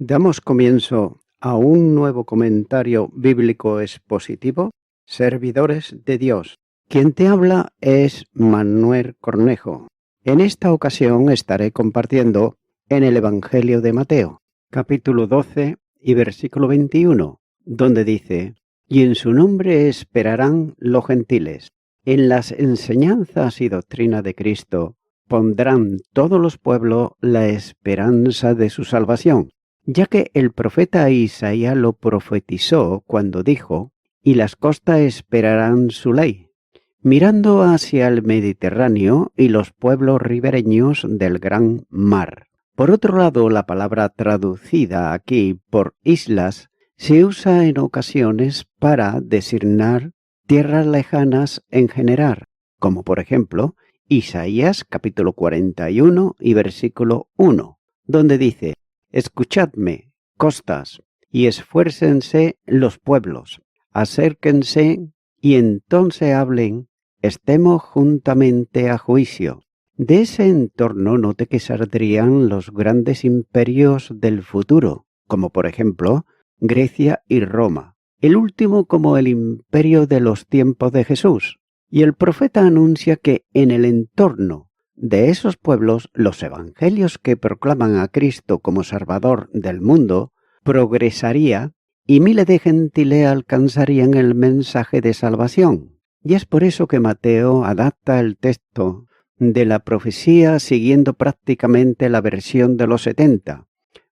Damos comienzo a un nuevo comentario bíblico expositivo, Servidores de Dios. Quien te habla es Manuel Cornejo. En esta ocasión estaré compartiendo en el Evangelio de Mateo, capítulo 12 y versículo 21, donde dice: «Y en su nombre esperarán los gentiles. En las enseñanzas y doctrina de Cristo pondrán todos los pueblos la esperanza de su salvación». Ya que el profeta Isaías lo profetizó cuando dijo: «Y las costas esperarán su ley», mirando hacia el Mediterráneo y los pueblos ribereños del gran mar. Por otro lado, la palabra traducida aquí por islas se usa en ocasiones para designar tierras lejanas en general, como por ejemplo Isaías capítulo 41 y versículo 1, donde dice: «Escuchadme, costas, y esfuércense los pueblos, acérquense, y entonces hablen, estemos juntamente a juicio». De ese entorno note que saldrían los grandes imperios del futuro, como por ejemplo Grecia y Roma, el último como el imperio de los tiempos de Jesús. Y el profeta anuncia que en el entorno de esos pueblos, los evangelios que proclaman a Cristo como Salvador del mundo progresaría y miles de gentiles alcanzarían el mensaje de salvación. Y es por eso que Mateo adapta el texto de la profecía siguiendo prácticamente la versión de los 70,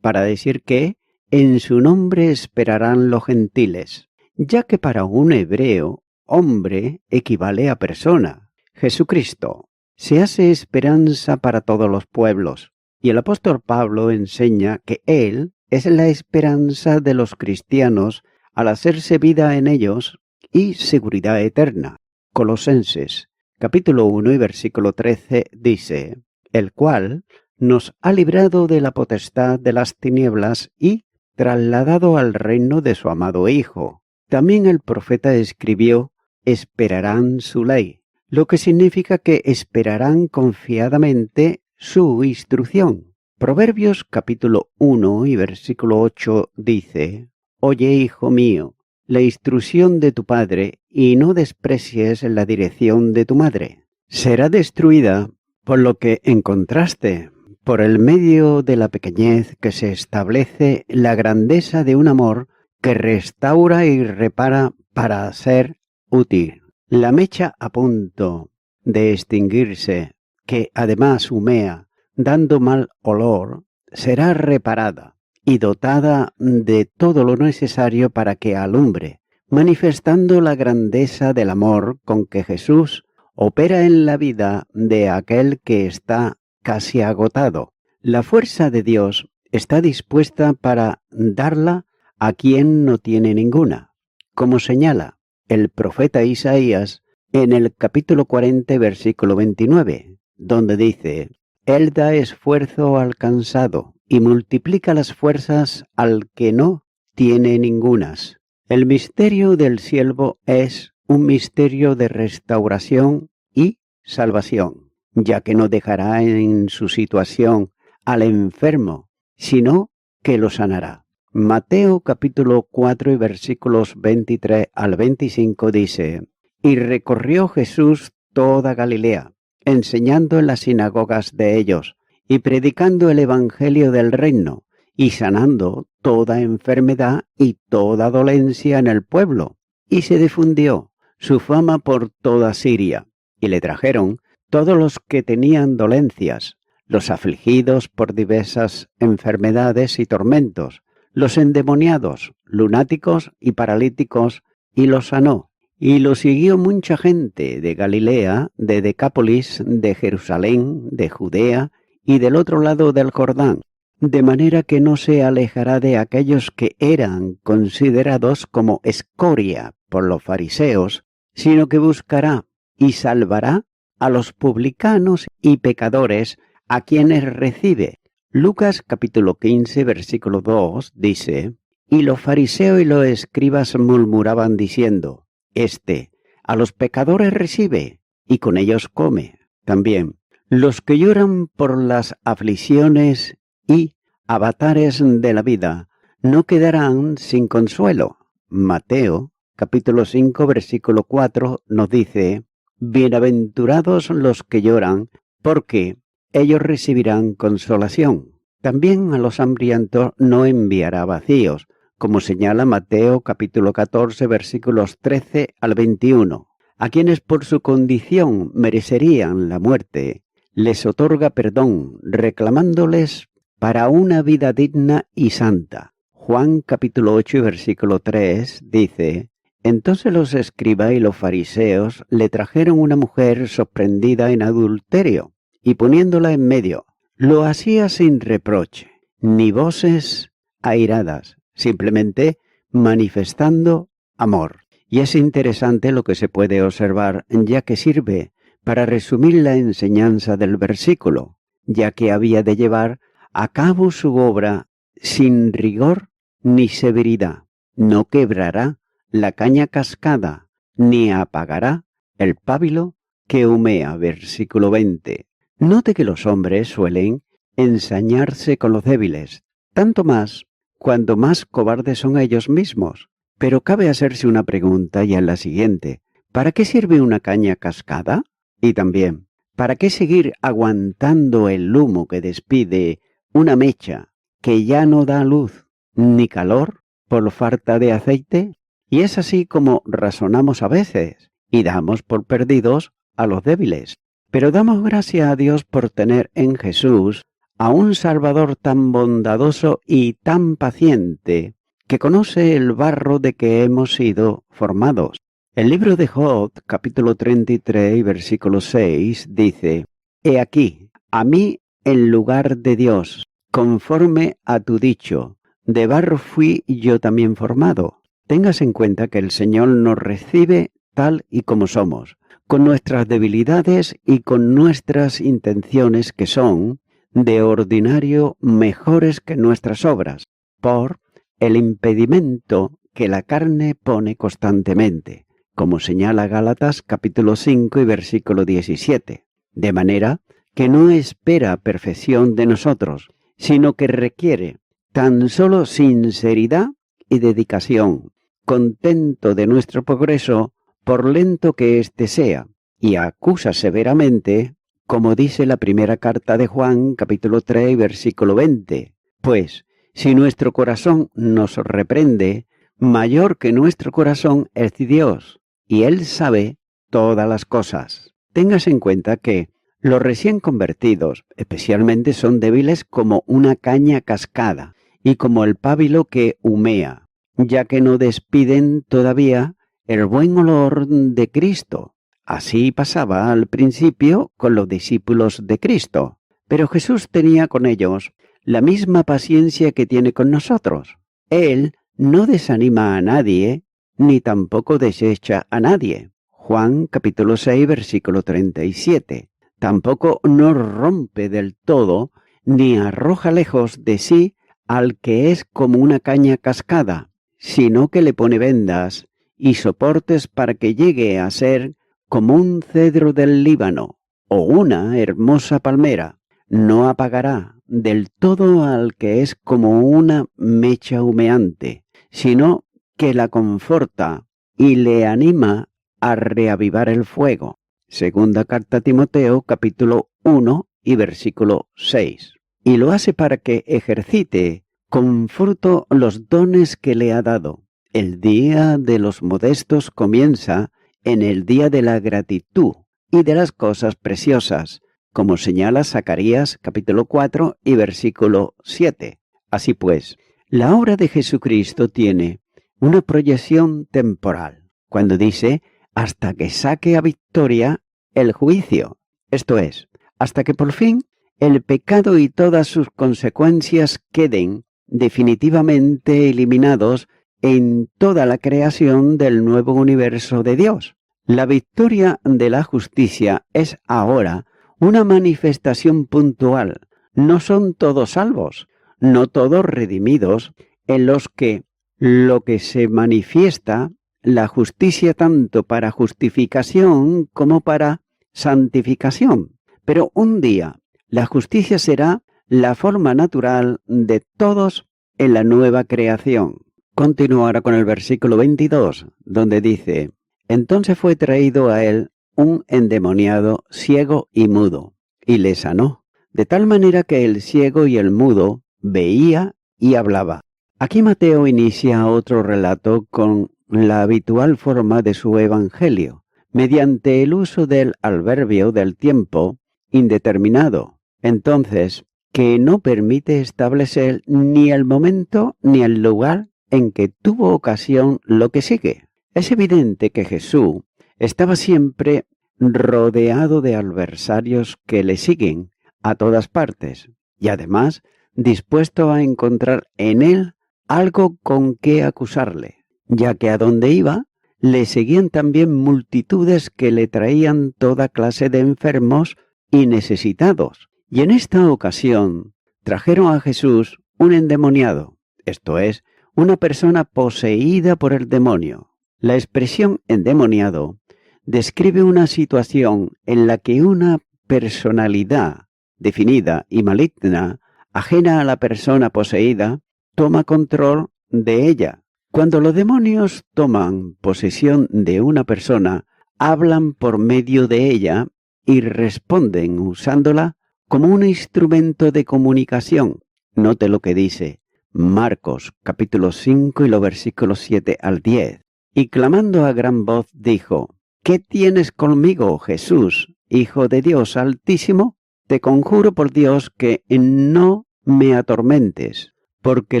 para decir que en su nombre esperarán los gentiles, ya que para un hebreo, hombre equivale a persona. Jesucristo se hace esperanza para todos los pueblos, y el apóstol Pablo enseña que Él es la esperanza de los cristianos al hacerse vida en ellos y seguridad eterna. Colosenses, capítulo 1 y versículo 13 dice: «El cual nos ha librado de la potestad de las tinieblas y trasladado al reino de su amado Hijo». También el profeta escribió: «Esperarán su ley», lo que significa que esperarán confiadamente su instrucción. Proverbios capítulo 1 y versículo 8 dice: «Oye, hijo mío, la instrucción de tu padre, y no desprecies la dirección de tu madre. Será destruida por lo que encontraste, por el medio de la pequeñez que se establece la grandeza de un amor que restaura y repara para ser útil». La mecha a punto de extinguirse, que además humea, dando mal olor, será reparada y dotada de todo lo necesario para que alumbre, manifestando la grandeza del amor con que Jesús opera en la vida de aquel que está casi agotado. La fuerza de Dios está dispuesta para darla a quien no tiene ninguna, como señala el profeta Isaías en el capítulo 40, versículo 29, donde dice: «Él da esfuerzo al cansado y multiplica las fuerzas al que no tiene ningunas». El misterio del siervo es un misterio de restauración y salvación, ya que no dejará en su situación al enfermo, sino que lo sanará. Mateo capítulo 4 y versículos 23 al 25 dice: «Y recorrió Jesús toda Galilea, enseñando en las sinagogas de ellos, y predicando el evangelio del reino, y sanando toda enfermedad y toda dolencia en el pueblo. Y se difundió su fama por toda Siria, y le trajeron todos los que tenían dolencias, los afligidos por diversas enfermedades y tormentos, los endemoniados, lunáticos y paralíticos, y los sanó. Y lo siguió mucha gente de Galilea, de Decápolis, de Jerusalén, de Judea y del otro lado del Jordán, de manera que no se alejará de aquellos que eran considerados como escoria por los fariseos, sino que buscará y salvará a los publicanos y pecadores, a quienes recibe». Lucas capítulo 15, versículo 2 dice: «Y los fariseos y los escribas murmuraban diciendo: Este a los pecadores recibe y con ellos come». También los que lloran por las aflicciones y avatares de la vida, no quedarán sin consuelo. Mateo, capítulo 5, versículo 4, nos dice: bienaventurados los que lloran, porque ellos recibirán consolación. También a los hambrientos no enviará vacíos, como señala Mateo capítulo 14, versículos 13 al 21. A quienes por su condición merecerían la muerte, les otorga perdón, reclamándoles para una vida digna y santa. Juan capítulo 8 y versículo 3 dice: entonces los escribas y los fariseos le trajeron una mujer sorprendida en adulterio, y poniéndola en medio, lo hacía sin reproche, ni voces airadas, simplemente manifestando amor. Y es interesante lo que se puede observar, ya que sirve para resumir la enseñanza del versículo, ya que había de llevar a cabo su obra sin rigor ni severidad. No quebrará la caña cascada, ni apagará el pábilo que humea. Versículo 20. Note que los hombres suelen ensañarse con los débiles, tanto más cuando más cobardes son ellos mismos. Pero cabe hacerse una pregunta, y es la siguiente: ¿para qué sirve una caña cascada? Y también, ¿para qué seguir aguantando el humo que despide una mecha que ya no da luz ni calor por falta de aceite? Y es así como razonamos a veces, y damos por perdidos a los débiles. Pero damos gracias a Dios por tener en Jesús a un Salvador tan bondadoso y tan paciente, que conoce el barro de que hemos sido formados. El libro de Job, capítulo 33, versículo 6, dice: he aquí, a mí en lugar de Dios, conforme a tu dicho, de barro fui yo también formado. Tengas en cuenta que el Señor nos recibe tal y como somos, con nuestras debilidades y con nuestras intenciones, que son de ordinario mejores que nuestras obras, por el impedimento que la carne pone constantemente, como señala Gálatas capítulo 5 y versículo 17, de manera que no espera perfección de nosotros, sino que requiere tan solo sinceridad y dedicación, contento de nuestro progreso, por lento que éste sea, y acusa severamente, como dice la primera carta de Juan, capítulo 3, versículo 20, pues, si nuestro corazón nos reprende, mayor que nuestro corazón es Dios, y Él sabe todas las cosas. Tengas en cuenta que los recién convertidos especialmente son débiles como una caña cascada y como el pábilo que humea, ya que no despiden todavía el buen olor de Cristo. Así pasaba al principio con los discípulos de Cristo, pero Jesús tenía con ellos la misma paciencia que tiene con nosotros. Él no desanima a nadie, ni tampoco desecha a nadie. Juan capítulo 6, versículo 37. Tampoco nos rompe del todo, ni arroja lejos de sí al que es como una caña cascada, sino que le pone vendas y soportes para que llegue a ser como un cedro del Líbano o una hermosa palmera. No apagará del todo al que es como una mecha humeante, sino que la conforta y le anima a reavivar el fuego. Segunda carta a Timoteo, capítulo 1 y versículo 6. Y lo hace para que ejercite con fruto los dones que le ha dado. El día de los modestos comienza en el día de la gratitud y de las cosas preciosas, como señala Zacarías capítulo 4 y versículo 7. Así pues, la obra de Jesucristo tiene una proyección temporal, cuando dice hasta que saque a victoria el juicio, esto es, hasta que por fin el pecado y todas sus consecuencias queden definitivamente eliminados en toda la creación del nuevo universo de Dios. La victoria de la justicia es ahora una manifestación puntual. No son todos salvos, no todos redimidos, en los que lo que se manifiesta, la justicia tanto para justificación como para santificación. Pero un día la justicia será la forma natural de todos en la nueva creación. Continúa ahora con el versículo 22, donde dice: entonces fue traído a él un endemoniado ciego y mudo, y le sanó, de tal manera que el ciego y el mudo veía y hablaba. Aquí Mateo inicia otro relato con la habitual forma de su evangelio, mediante el uso del adverbio del tiempo indeterminado, entonces, que no permite establecer ni el momento ni el lugar en que tuvo ocasión lo que sigue. Es evidente que Jesús estaba siempre rodeado de adversarios que le siguen a todas partes y además dispuesto a encontrar en él algo con que acusarle, ya que a donde iba le seguían también multitudes que le traían toda clase de enfermos y necesitados. Y en esta ocasión trajeron a Jesús un endemoniado, esto es, una persona poseída por el demonio. La expresión endemoniado describe una situación en la que una personalidad definida y maligna, ajena a la persona poseída, toma control de ella. Cuando los demonios toman posesión de una persona, hablan por medio de ella y responden usándola como un instrumento de comunicación. Note lo que dice Marcos capítulo 5 y los versículos 7 al 10. Y clamando a gran voz dijo: ¿qué tienes conmigo, Jesús, Hijo de Dios Altísimo? Te conjuro por Dios que no me atormentes. Porque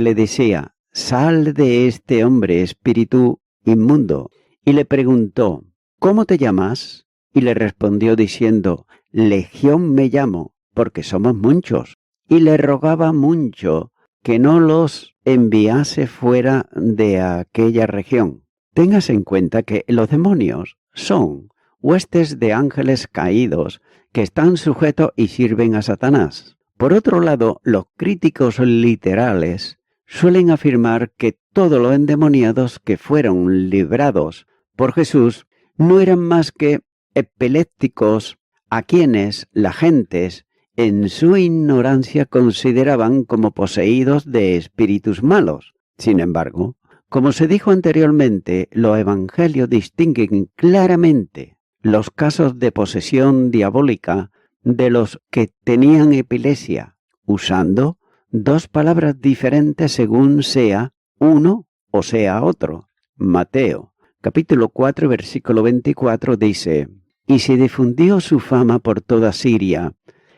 le decía: sal de este hombre, espíritu inmundo. Y le preguntó: ¿cómo te llamas? Y le respondió diciendo: Legión me llamo, porque somos muchos. Y le rogaba mucho que no los enviase fuera de aquella región. Tengas en cuenta que los demonios son huestes de ángeles caídos que están sujetos y sirven a Satanás. Por otro lado, los críticos literales suelen afirmar que todos los endemoniados que fueron librados por Jesús no eran más que epilépticos a quienes las gentes en su ignorancia consideraban como poseídos de espíritus malos. Sin embargo, como se dijo anteriormente, los evangelios distinguen claramente los casos de posesión diabólica de los que tenían epilepsia, usando dos palabras diferentes según sea uno o sea otro. Mateo, capítulo 4, versículo 24 dice: y se difundió su fama por toda Siria,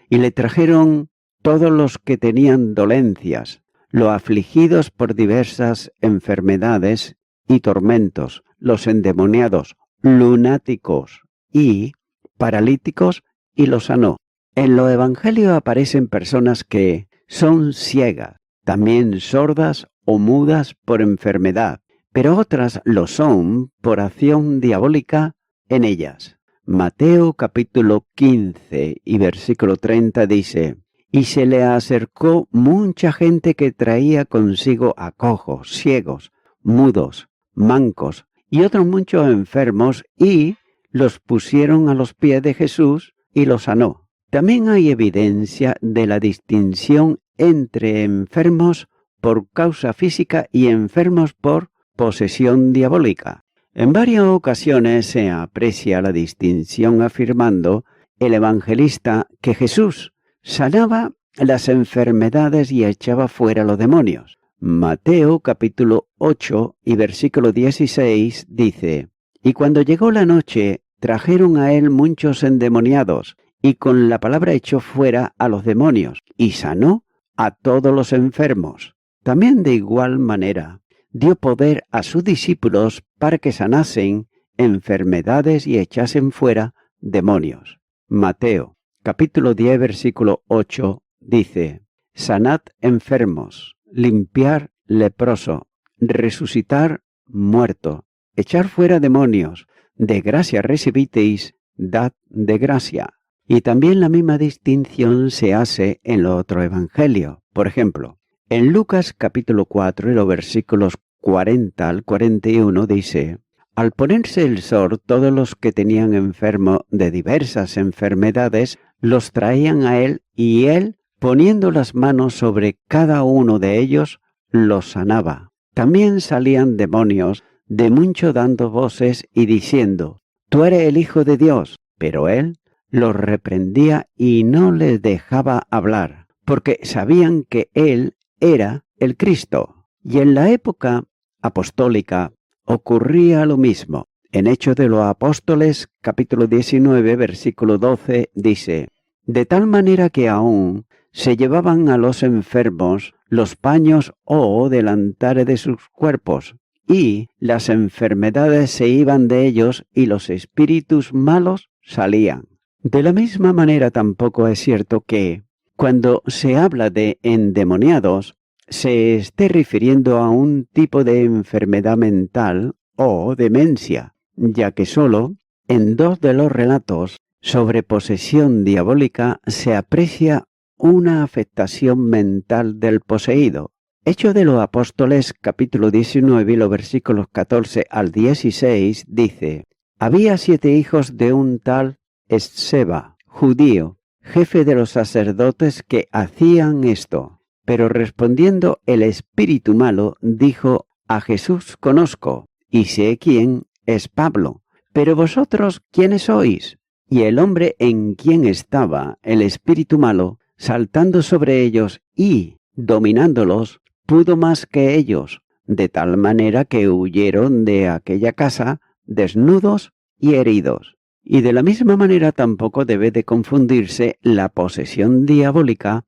y le trajeron todos los que tenían dolencias, los afligidos por diversas enfermedades y tormentos, los endemoniados, lunáticos y paralíticos, y los sanó. En los evangelios aparecen personas que son ciegas, también sordas o mudas por enfermedad, pero otras lo son por acción diabólica en ellas. Mateo capítulo 15 y versículo 30 dice: y se le acercó mucha gente que traía consigo a cojos, ciegos, mudos, mancos y otros muchos enfermos, y los pusieron a los pies de Jesús y los sanó. También hay evidencia de la distinción entre enfermos por causa física y enfermos por posesión diabólica. En varias ocasiones se aprecia la distinción afirmando el evangelista que Jesús sanaba las enfermedades y echaba fuera los demonios. Mateo capítulo 8 y versículo 16 dice: y cuando llegó la noche, trajeron a él muchos endemoniados, y con la palabra echó fuera a los demonios, y sanó a todos los enfermos. También de igual manera dio poder a sus discípulos para que sanasen enfermedades y echasen fuera demonios. Mateo, capítulo 10, versículo 8, dice: sanad enfermos, limpiar leproso, resucitar muerto, echar fuera demonios, de gracia recibisteis, dad de gracia. Y también la misma distinción se hace en los otros evangelios. Por ejemplo, en Lucas capítulo 4 y los versículos 40 al 41 dice: al ponerse el sol, todos los que tenían enfermos de diversas enfermedades los traían a él, y él poniendo las manos sobre cada uno de ellos, los sanaba. También salían demonios de mucho dando voces y diciendo: «Tú eres el Hijo de Dios». Pero él los reprendía y no les dejaba hablar, porque sabían que él era el Cristo. Y en la época apostólica ocurría lo mismo. En Hechos de los Apóstoles, capítulo 19, versículo 12, dice: «De tal manera que aún se llevaban a los enfermos los paños o delantares de sus cuerpos, y las enfermedades se iban de ellos y los espíritus malos salían». De la misma manera tampoco es cierto que, cuando se habla de endemoniados, se esté refiriendo a un tipo de enfermedad mental o demencia, ya que solo en 2 de los relatos sobre posesión diabólica se aprecia una afectación mental del poseído. Hechos de los Apóstoles, capítulo 19, los versículos 14 al 16, dice: «Había 7 hijos de un tal Esceva, judío, jefe de los sacerdotes, que hacían esto. Pero respondiendo el espíritu malo, dijo: a Jesús conozco, y sé quién es Pablo. Pero vosotros, ¿quiénes sois?». Y el hombre en quien estaba el espíritu malo, saltando sobre ellos y dominándolos, pudo más que ellos, de tal manera que huyeron de aquella casa desnudos y heridos. Y de la misma manera tampoco debe de confundirse la posesión diabólica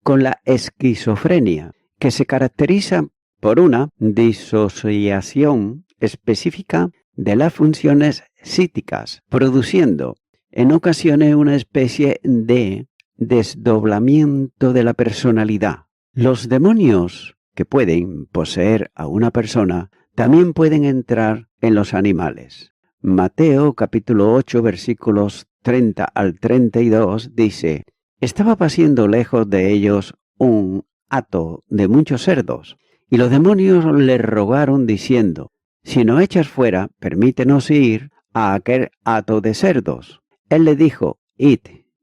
con la esquizofrenia, que se caracteriza por una disociación específica de las funciones psíquicas, produciendo en ocasiones una especie de desdoblamiento de la personalidad. Los demonios que pueden poseer a una persona también pueden entrar en los animales. Mateo capítulo 8 versículos 30 al 32 dice: «Estaba pasando lejos de ellos un hato de muchos cerdos, y los demonios le rogaron diciendo: si nos echas fuera, permítenos ir a aquel hato de cerdos. Él le dijo: id.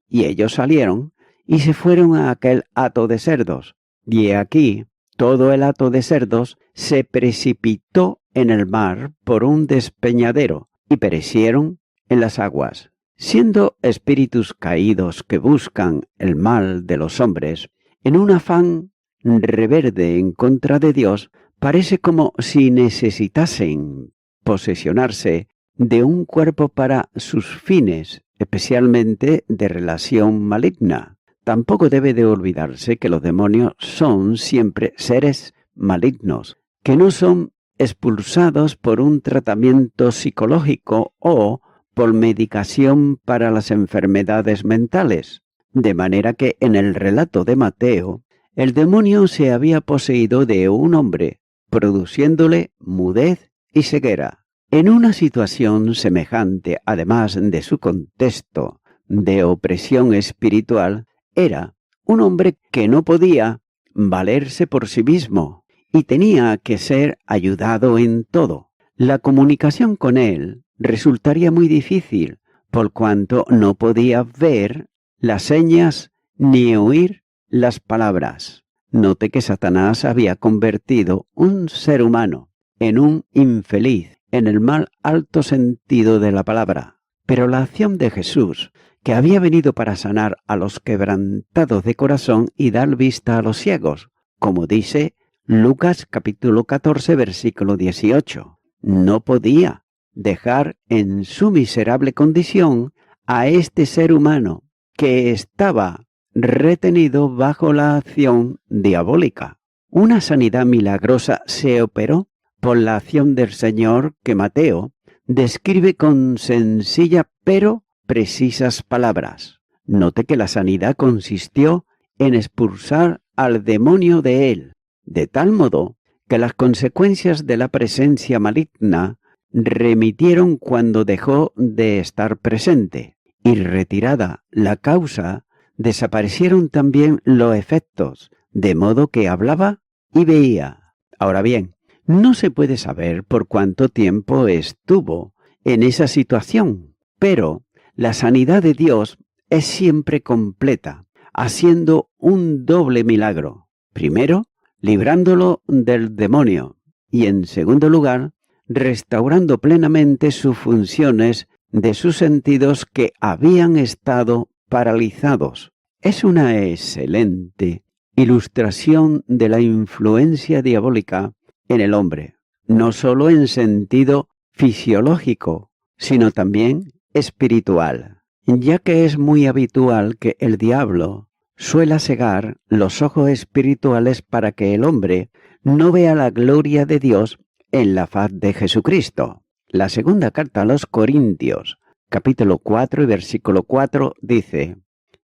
Y ellos salieron y se fueron a aquel hato de cerdos. Y aquí todo el hato de cerdos se precipitó en el mar por un despeñadero, y perecieron en las aguas». Siendo espíritus caídos que buscan el mal de los hombres, en un afán reverde en contra de Dios, parece como si necesitasen posesionarse de un cuerpo para sus fines, especialmente de relación maligna. Tampoco debe de olvidarse que los demonios son siempre seres malignos, que no son expulsados por un tratamiento psicológico o por medicación para las enfermedades mentales. De manera que en el relato de Mateo, el demonio se había poseído de un hombre, produciéndole mudez y ceguera. En una situación semejante, además de su contexto de opresión espiritual, era un hombre que no podía valerse por sí mismo y tenía que ser ayudado en todo. La comunicación con él resultaría muy difícil, por cuanto no podía ver las señas ni oír las palabras. Note que Satanás había convertido un ser humano en un infeliz, en el más alto sentido de la palabra. Pero la acción de Jesús, que había venido para sanar a los quebrantados de corazón y dar vista a los ciegos, como dice Lucas capítulo 14, versículo 18, no podía dejar en su miserable condición a este ser humano que estaba retenido bajo la acción diabólica. Una sanidad milagrosa se operó por la acción del Señor que Mateo describe con sencilla pero precisas palabras. Note que la sanidad consistió en expulsar al demonio de él, de tal modo que las consecuencias de la presencia maligna remitieron cuando dejó de estar presente, y retirada la causa, desaparecieron también los efectos, de modo que hablaba y veía. Ahora bien, no se puede saber por cuánto tiempo estuvo en esa situación, pero la sanidad de Dios es siempre completa, haciendo un doble milagro. Primero, librándolo del demonio y, en segundo lugar, restaurando plenamente sus funciones de sus sentidos que habían estado paralizados. Es una excelente ilustración de la influencia diabólica en el hombre, no solo en sentido fisiológico, sino también espiritual, ya que es muy habitual que el diablo suela cegar los ojos espirituales para que el hombre no vea la gloria de Dios en la faz de Jesucristo. La segunda carta a los Corintios, capítulo 4 y versículo 4, dice: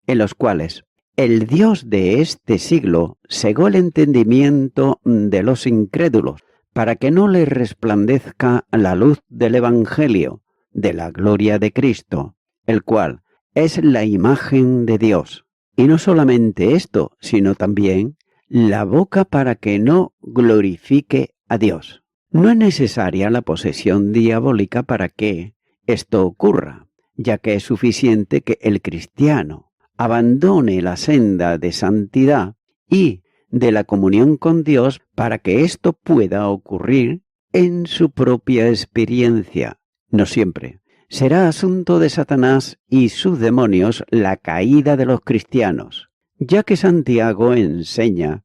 en los cuales el Dios de este siglo cegó el entendimiento de los incrédulos, para que no les resplandezca la luz del Evangelio, de la gloria de Cristo, el cual es la imagen de Dios. Y no solamente esto, sino también la boca para que no glorifique a Dios. No es necesaria la posesión diabólica para que esto ocurra, ya que es suficiente que el cristiano abandone la senda de santidad y de la comunión con Dios para que esto pueda ocurrir en su propia experiencia. No siempre. Será asunto de Satanás y sus demonios la caída de los cristianos, ya que Santiago enseña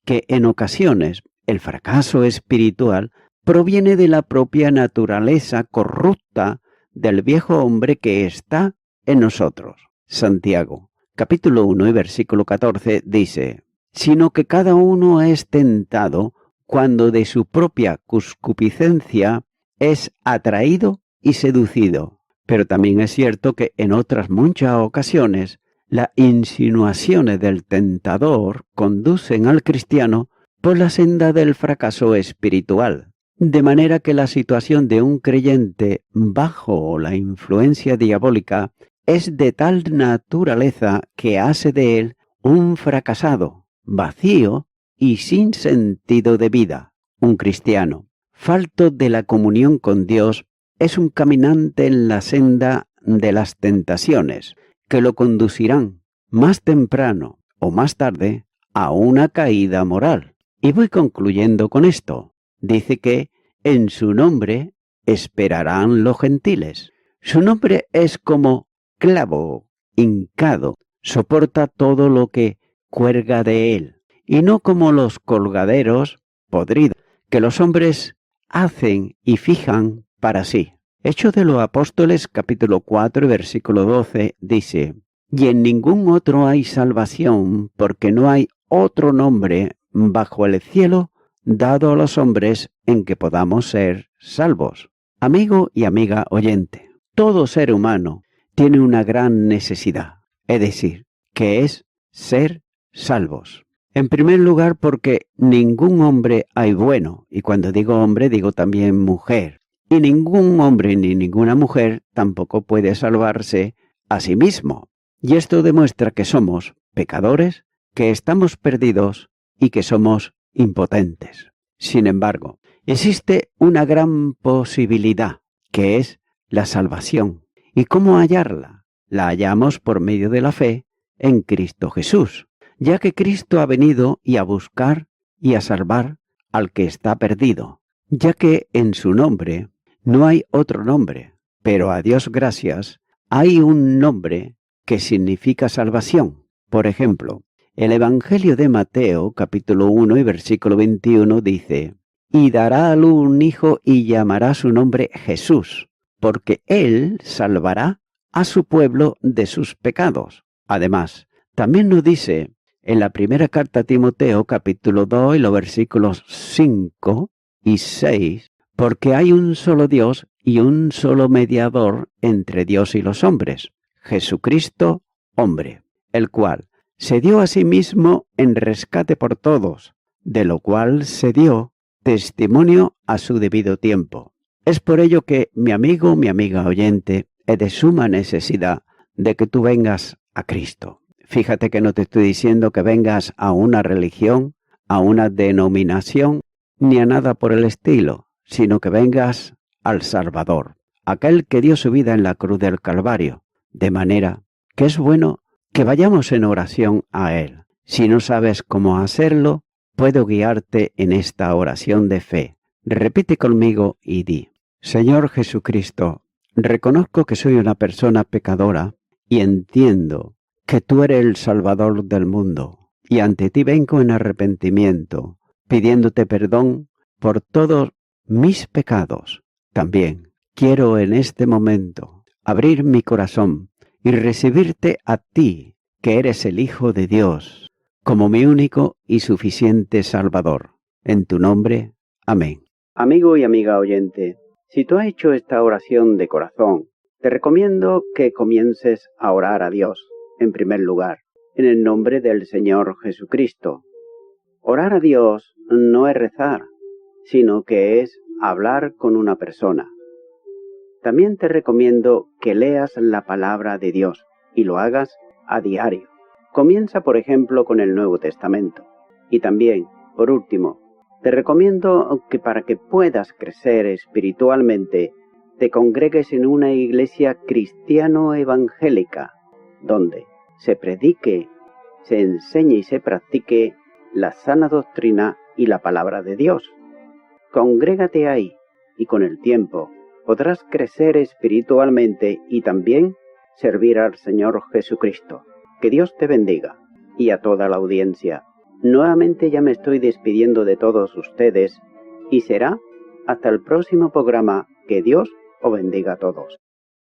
que en ocasiones el fracaso espiritual proviene de la propia naturaleza corrupta del viejo hombre que está en nosotros. Santiago, capítulo 1 y versículo 14 dice: sino que cada uno es tentado cuando de su propia concupiscencia es atraído y seducido. Pero también es cierto que en otras muchas ocasiones las insinuaciones del tentador conducen al cristiano por la senda del fracaso espiritual, de manera que la situación de un creyente bajo la influencia diabólica es de tal naturaleza que hace de él un fracasado, vacío y sin sentido de vida. Un cristiano falto de la comunión con Dios es un caminante en la senda de las tentaciones, que lo conducirán más temprano o más tarde a una caída moral. Y voy concluyendo con esto. Dice que en su nombre esperarán los gentiles. Su nombre es como clavo hincado, soporta todo lo que cuelga de él, y no como los colgaderos podridos que los hombres hacen y fijan para sí. Hechos de los Apóstoles, capítulo 4, versículo 12, dice: y en ningún otro hay salvación, porque no hay otro nombre bajo el cielo dado a los hombres en que podamos ser salvos. Amigo y amiga oyente, todo ser humano tiene una gran necesidad, es decir, que es ser salvos. En primer lugar, porque ningún hombre hay bueno, y cuando digo hombre digo también mujer, y ningún hombre ni ninguna mujer tampoco puede salvarse a sí mismo. Y esto demuestra que somos pecadores, que estamos perdidos y que somos impotentes. Sin embargo, existe una gran posibilidad, que es la salvación. ¿Y cómo hallarla? La hallamos por medio de la fe en Cristo Jesús, ya que Cristo ha venido y a buscar y a salvar al que está perdido, ya que en su nombre no hay otro nombre, pero a Dios gracias hay un nombre que significa salvación. Por ejemplo, el Evangelio de Mateo, capítulo 1 y versículo 21 dice: y dará a luz un hijo y llamará su nombre Jesús, porque él salvará a su pueblo de sus pecados. Además, también nos dice en la primera carta a Timoteo, capítulo 2 y los versículos 5 y 6, porque hay un solo Dios y un solo mediador entre Dios y los hombres, Jesucristo, hombre, el cual se dio a sí mismo en rescate por todos, de lo cual se dio testimonio a su debido tiempo. Es por ello que, mi amigo, mi amiga oyente, es de suma necesidad de que tú vengas a Cristo. Fíjate que no te estoy diciendo que vengas a una religión, a una denominación, ni a nada por el estilo, sino que vengas al Salvador, aquel que dio su vida en la cruz del Calvario, de manera que es bueno que vayamos en oración a Él. Si no sabes cómo hacerlo, puedo guiarte en esta oración de fe. Repite conmigo y di: Señor Jesucristo, reconozco que soy una persona pecadora y entiendo que tú eres el Salvador del mundo. Y ante ti vengo en arrepentimiento, pidiéndote perdón por todos mis pecados. También quiero en este momento abrir mi corazón y recibirte a ti, que eres el Hijo de Dios, como mi único y suficiente Salvador. En tu nombre, amén. Amigo y amiga oyente, si tú has hecho esta oración de corazón, te recomiendo que comiences a orar a Dios, en primer lugar, en el nombre del Señor Jesucristo. Orar a Dios no es rezar, sino que es hablar con una persona. También te recomiendo que leas la palabra de Dios y lo hagas a diario. Comienza, por ejemplo, con el Nuevo Testamento. Y también, por último, te recomiendo que para que puedas crecer espiritualmente, te congregues en una iglesia cristiano-evangélica, donde se predique, se enseñe y se practique la sana doctrina y la palabra de Dios. Congrégate ahí y con el tiempo podrás crecer espiritualmente y también servir al Señor Jesucristo. Que Dios te bendiga. Y a toda la audiencia, nuevamente ya me estoy despidiendo de todos ustedes y será hasta el próximo programa. Que Dios os bendiga a todos.